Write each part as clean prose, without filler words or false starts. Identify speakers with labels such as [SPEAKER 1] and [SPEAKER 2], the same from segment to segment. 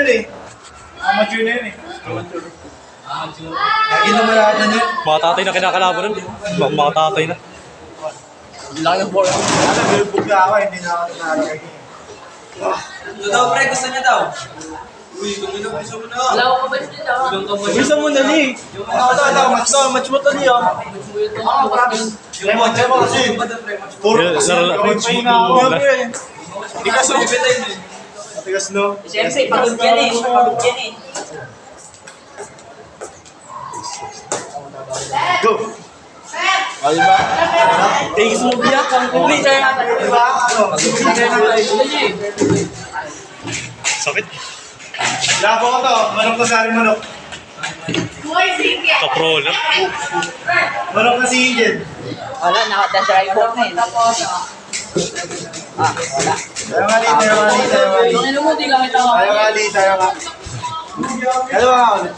[SPEAKER 1] yun eh. Amateur na yun eh. Lagi na mayatan yun.
[SPEAKER 2] Mga tatay na kinakalaban nun. Mga tatay na.
[SPEAKER 3] Laki ng bola.
[SPEAKER 1] Bilbog na ako, hindi na ako nalagay.
[SPEAKER 4] Ito daw, pre, gusto niya daw. Uy, gusto mo na.
[SPEAKER 3] Wala ko ba dito?
[SPEAKER 1] Gusto mo na ni. Match mo to niyo. Lemon kasi. Puro kasi. Tigas no. Tigas no.
[SPEAKER 4] Siyempre, pagod yan eh. Pagod yan eh.
[SPEAKER 1] Go. Ay ba?
[SPEAKER 3] Tigis mo biyak ang complete.
[SPEAKER 1] Diba?
[SPEAKER 2] Sakit.
[SPEAKER 1] Labo ko to. Manok na sari manok.
[SPEAKER 2] Kaprola.
[SPEAKER 1] Manok na si Angel.
[SPEAKER 3] Wala, nakadadrive po na eh.
[SPEAKER 1] Tayo nga li, tayo nga li, tayo nga li.
[SPEAKER 3] Ano mo, di lang ito.
[SPEAKER 1] Tayo nga li, tayo nga. Ano nga ulit?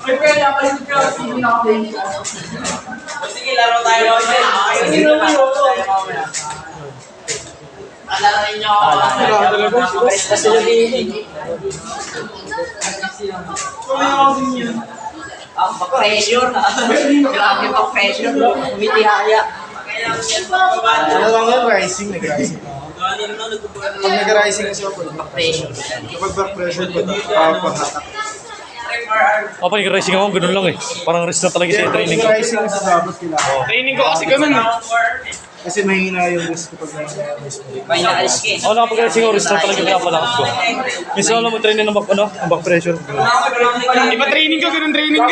[SPEAKER 3] May pwede ako yung girls, hindi na ako
[SPEAKER 4] Sige, laro tayo. Sige, laro tayo. Alalain niyo ako.
[SPEAKER 3] Kasi sabihin. Ang pa-pressure. Grabe pa-pressure. Umitihaya.
[SPEAKER 1] Ano lang yun, rising, nag-rising. Pag nag-rising kasi ako,
[SPEAKER 3] Pa-pressure.
[SPEAKER 1] kapag back pressure ko, paghatak.
[SPEAKER 2] Papa, yung racing ako, ganun lang eh. Parang rest na talaga sa training ko.
[SPEAKER 1] Nag-rising kasi dapat kailangan.
[SPEAKER 2] Training ko kasi ganun eh.
[SPEAKER 1] Kasi mahina yung risk kapag mahina yung risk.
[SPEAKER 3] May naalis ka eh.
[SPEAKER 2] Ako nakapag-racing ako, rest na talaga pinapalakas ko. Minsan alam mo training ng back pressure.
[SPEAKER 4] Iba training ko, ganun training ko.